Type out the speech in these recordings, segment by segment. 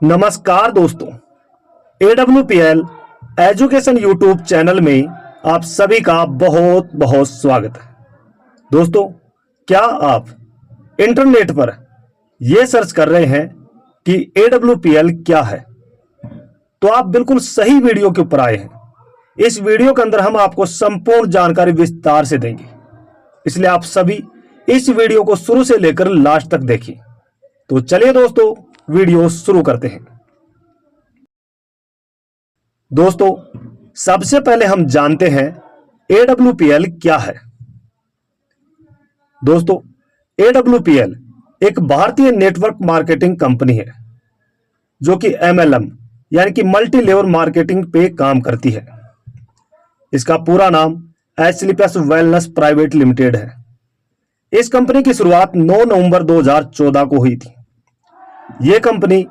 नमस्कार दोस्तों, AWPL education YouTube channel में आप सभी का बहुत बहुत स्वागत है। दोस्तों, क्या आप इंटरनेट पर यह सर्च कर रहे हैं कि AWPL क्या है? तो आप बिल्कुल सही वीडियो के ऊपर आए हैं। इस वीडियो के अंदर हम आपको संपूर्ण जानकारी विस्तार से देंगे, इसलिए आप सभी इस वीडियो को शुरू से लेकर लास्ट तक देखिए। तो चलिए दोस्तों, वीडियो शुरू करते हैं। दोस्तों, सबसे पहले हम जानते हैं AWPL क्या है। दोस्तों, AWPL एक भारतीय नेटवर्क मार्केटिंग कंपनी है जो कि MLM यानी कि मल्टी लेवल मार्केटिंग पे काम करती है। इसका पूरा नाम एचलीपस वेलनेस प्राइवेट लिमिटेड है। इस कंपनी की शुरुआत 9 नवंबर 2014 को हुई थी। यह कंपनी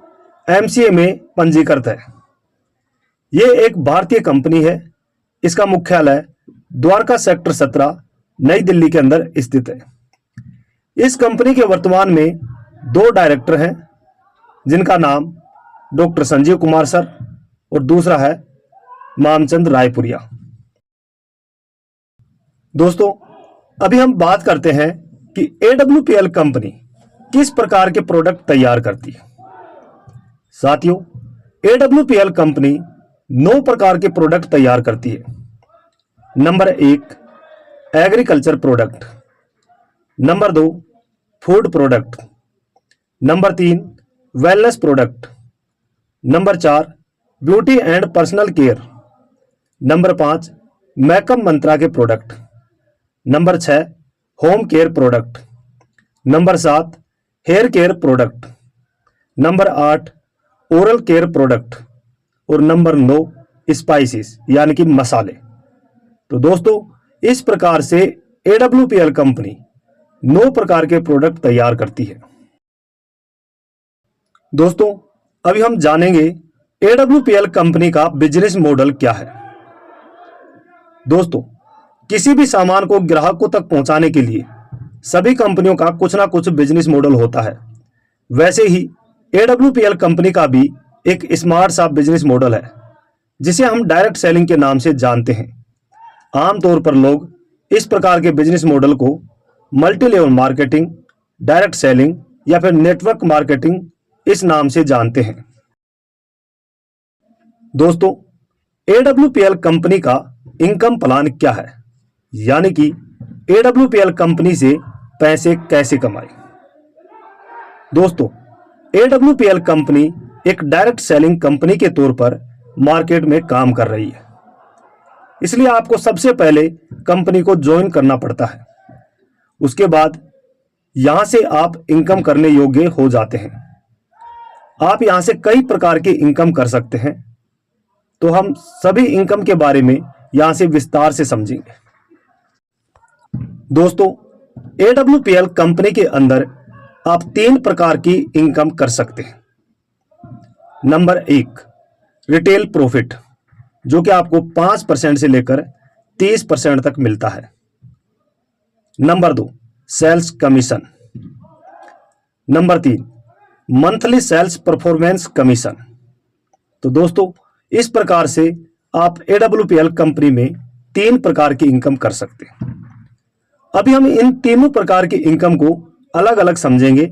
MCA में पंजीकृत है। यह एक भारतीय कंपनी है। इसका मुख्यालय द्वारका सेक्टर 17 नई दिल्ली के अंदर स्थित है। इस कंपनी के वर्तमान में 2 डायरेक्टर हैं, जिनका नाम डॉक्टर संजीव कुमार सर और दूसरा है मामचंद रायपुरिया। दोस्तों, अभी हम बात करते हैं कि AWPL कंपनी किस प्रकार के प्रोडक्ट तैयार करती है। साथियों, AWPL कंपनी 9 प्रकार के प्रोडक्ट तैयार करती है। Number 1, agriculture product. Number 2, food product. Number 3, wellness product. Number 4, beauty and personal care. Number 5, makeup Mantra के product. Number 6, home care product. Number 7, hair care product. Number 8, oral care product. और number 9, spices यानी कि मसाले। तो दोस्तों, इस प्रकार से AWPL कंपनी 9 प्रकार के प्रोडक्ट तैयार करती है। दोस्तों, अभी हम जानेंगे AWPL कंपनी का बिजनेस मॉडल क्या है। दोस्तों, किसी भी सामान को ग्राहकों तक पहुंचाने के लिए सभी कंपनियों का कुछ ना कुछ बिजनेस मॉडल होता है। वैसे ही AWPL कंपनी का भी एक स्मार्ट सा बिजनेस मॉडल है, जिसे हम डायरेक्ट सेलिंग के नाम से जानते हैं। आमतौर पर लोग इस प्रकार के बिजनेस मॉडल को multi level marketing, direct selling या फिर नेटवर्क मार्केटिंग इस नाम से जानते हैं। दोस्तों, AWPL कंपनी का इनकम प्लान क्या है, यानी कि AWPL कंपनी से पैसे कैसे कमाए। दोस्तों, AWPL कंपनी एक डायरेक्ट सेलिंग कंपनी के तौर पर मार्केट में काम कर रही है। इसलिए आपको सबसे पहले कंपनी को ज्वाइन करना पड़ता है। उसके बाद यहां से आप इनकम करने योग्य हो जाते हैं। आप यहां से कई प्रकार के इनकम कर सकते हैं। तो हम सभी इनकम के बारे में यहां से विस्तार से समझेंगे। दोस्तों, AWPL कंपनी के अंदर आप 3 प्रकार की इनकम कर सकते हैं। नंबर 1, रिटेल प्रॉफिट, जो कि आपको 5% से लेकर 30% तक मिलता है। Number 2, sales commission. Number 3, monthly sales performance commission. तो दोस्तों, इस प्रकार से आप AWPL कंपनी में 3 प्रकार की इनकम कर सकते हैं। अभी हम इन तीनों प्रकार की इनकम को अलग अलग समझेंगे।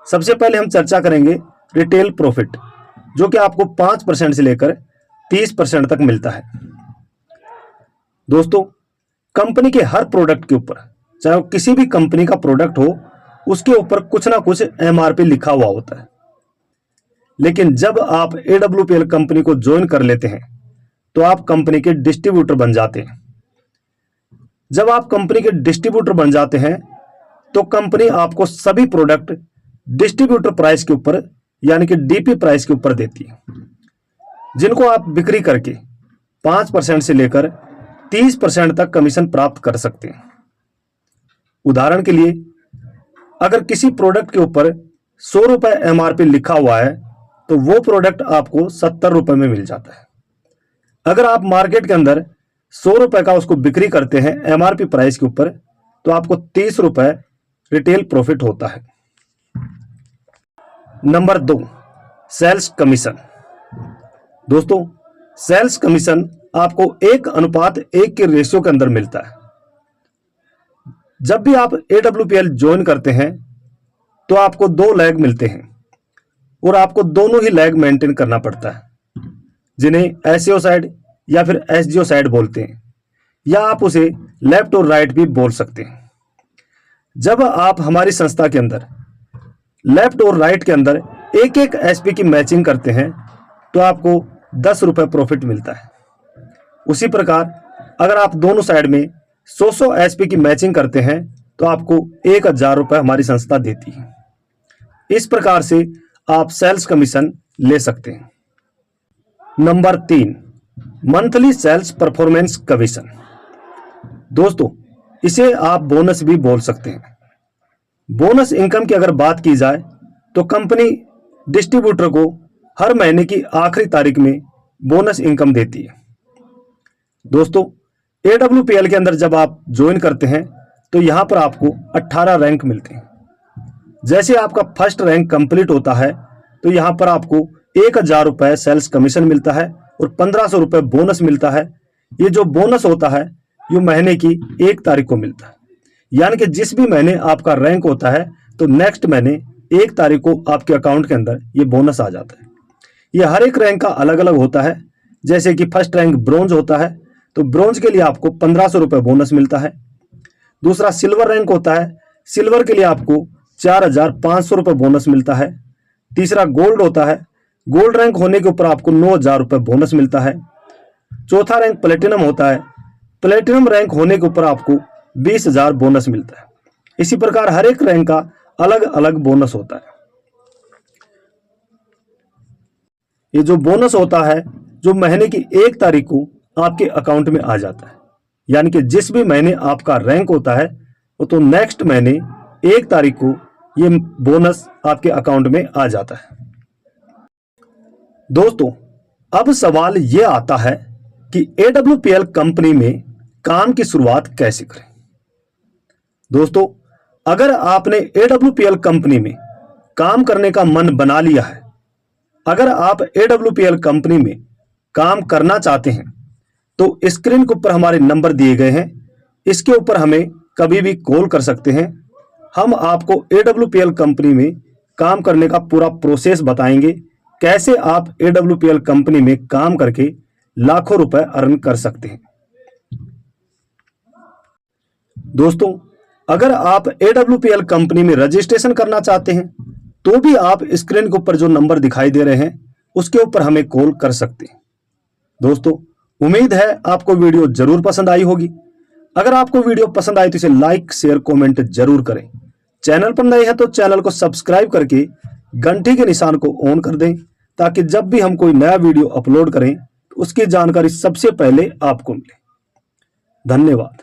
सबसे पहले हम चर्चा करेंगे रिटेल प्रॉफिट, जो कि आपको 5% से लेकर 30% तक मिलता है। दोस्तों, कंपनी के हर प्रोडक्ट के ऊपर, चाहे वो किसी भी कंपनी का प्रोडक्ट हो, उसके ऊपर कुछ ना कुछ MRP लिखा हुआ होता है। लेकिन जब आप AWPL कंपनी को ज्वाइन कर लेते हैं तो आप कंपनी के डिस्ट्रीब्यूटर बन जाते हैं। जब आप कंपनी के डिस्ट्रीब्यूटर बन जाते हैं तो कंपनी आपको सभी प्रोडक्ट डिस्ट्रीब्यूटर प्राइस के ऊपर यानी कि DP प्राइस के ऊपर देती है, जिनको आप बिक्री करके 5% से लेकर 30% तक कमीशन प्राप्त कर सकते हैं। उदाहरण के लिए, अगर किसी प्रोडक्ट के ऊपर 100 रुपए MRP लिखा हुआ है तो वो प्रोडक्ट आपको 70 रुपए में मिल जाता है। अगर आप मार्केट के अंदर 100 रुपए का उसको बिक्री करते हैं MRP प्राइस के ऊपर, तो आपको 30 रुपए रिटेल प्रॉफिट होता है। Number 2, sales commission. दोस्तों, सेल्स कमीशन आपको 1:1 के रेशियो के अंदर मिलता है। जब भी आप AWPL ज्वाइन करते हैं तो आपको 2 लैग मिलते हैं और आपको दोनों ही लैग मेंटेन करना पड़ता है, जिन्हें SEO साइड या फिर SGO साइड बोलते हैं, या आप उसे लेफ्ट और राइट भी बोल सकते हैं। जब आप हमारी संस्था के अंदर लेफ्ट और राइट के अंदर एक एक SP की मैचिंग करते हैं तो आपको 10 रुपये प्रॉफिट मिलता है। उसी प्रकार अगर आप दोनों साइड में 100 SP की मैचिंग करते हैं तो आपको 1000 रुपये हमारी संस्था देती है। इस प्रकार से आप सेल्स कमीशन ले सकते हैं। Number 3, monthly sales performance commission. दोस्तों, इसे आप बोनस भी बोल सकते हैं। बोनस इनकम की अगर बात की जाए तो कंपनी डिस्ट्रीब्यूटर को हर महीने की आखिरी तारीख में बोनस इनकम देती है। दोस्तों, AWPL के अंदर जब आप ज्वाइन करते हैं तो यहां पर आपको 18 रैंक मिलते हैं। जैसे आपका फर्स्ट रैंक कंप्लीट होता है तो यहां पर आपको 1000 रुपये सेल्स कमीशन मिलता है और 1500 रुपये बोनस मिलता है। ये जो बोनस होता है ये महीने की 1 तारीख को मिलता है, यानी कि जिस भी महीने आपका रैंक होता है तो नेक्स्ट महीने 1 तारीख को आपके अकाउंट के अंदर ये बोनस आ जाता है। ये हर एक रैंक का अलग अलग होता है। जैसे कि फर्स्ट रैंक ब्रोंज होता है तो ब्रोंज के लिए आपको 1500 रुपये बोनस मिलता है। दूसरा सिल्वर रैंक होता है, सिल्वर के लिए आपको 4500 रुपये बोनस मिलता है। तीसरा गोल्ड होता है, गोल्ड रैंक होने के ऊपर आपको 9000 रुपये बोनस मिलता है। चौथा रैंक प्लेटिनम होता है, प्लेटिनम रैंक होने के ऊपर आपको 20,000 बोनस मिलता है। इसी प्रकार हर एक रैंक का अलग अलग बोनस होता है। ये जो बोनस होता है जो महीने की 1 तारीख को आपके अकाउंट में आ जाता है, यानी कि जिस भी महीने आपका रैंक होता है वो तो नेक्स्ट महीने 1 तारीख को ये बोनस आपके अकाउंट में आ जाता है। दोस्तों, अब सवाल ये आता है कि AWPL कंपनी में काम की शुरुआत कैसे करें। दोस्तों, अगर आपने AWPL कंपनी में काम करने का मन बना लिया है, अगर आप AWPL कंपनी में काम करना चाहते हैं तो स्क्रीन के ऊपर हमारे नंबर दिए गए हैं, इसके ऊपर हमें कभी भी कॉल कर सकते हैं। हम आपको AWPL कंपनी में काम करने का पूरा प्रोसेस बताएंगे, कैसे आप AWPL कंपनी में काम करके लाखों रुपए अर्न कर सकते हैं। दोस्तों, अगर आप AWPL कंपनी में रजिस्ट्रेशन करना चाहते हैं तो भी आप स्क्रीन के ऊपर जो नंबर दिखाई दे रहे हैं उसके ऊपर हमें कॉल कर सकते हैं। दोस्तों, उम्मीद है आपको वीडियो जरूर पसंद आई होगी। अगर आपको वीडियो पसंद आए तो इसे लाइक शेयर कमेंट जरूर करें। चैनल पर नए हैं तो चैनल को सब्सक्राइब करके घंटी के निशान को ऑन कर दें, ताकि जब भी हम कोई नया वीडियो अपलोड करें तो उसकी जानकारी सबसे पहले आपको मिले। धन्यवाद।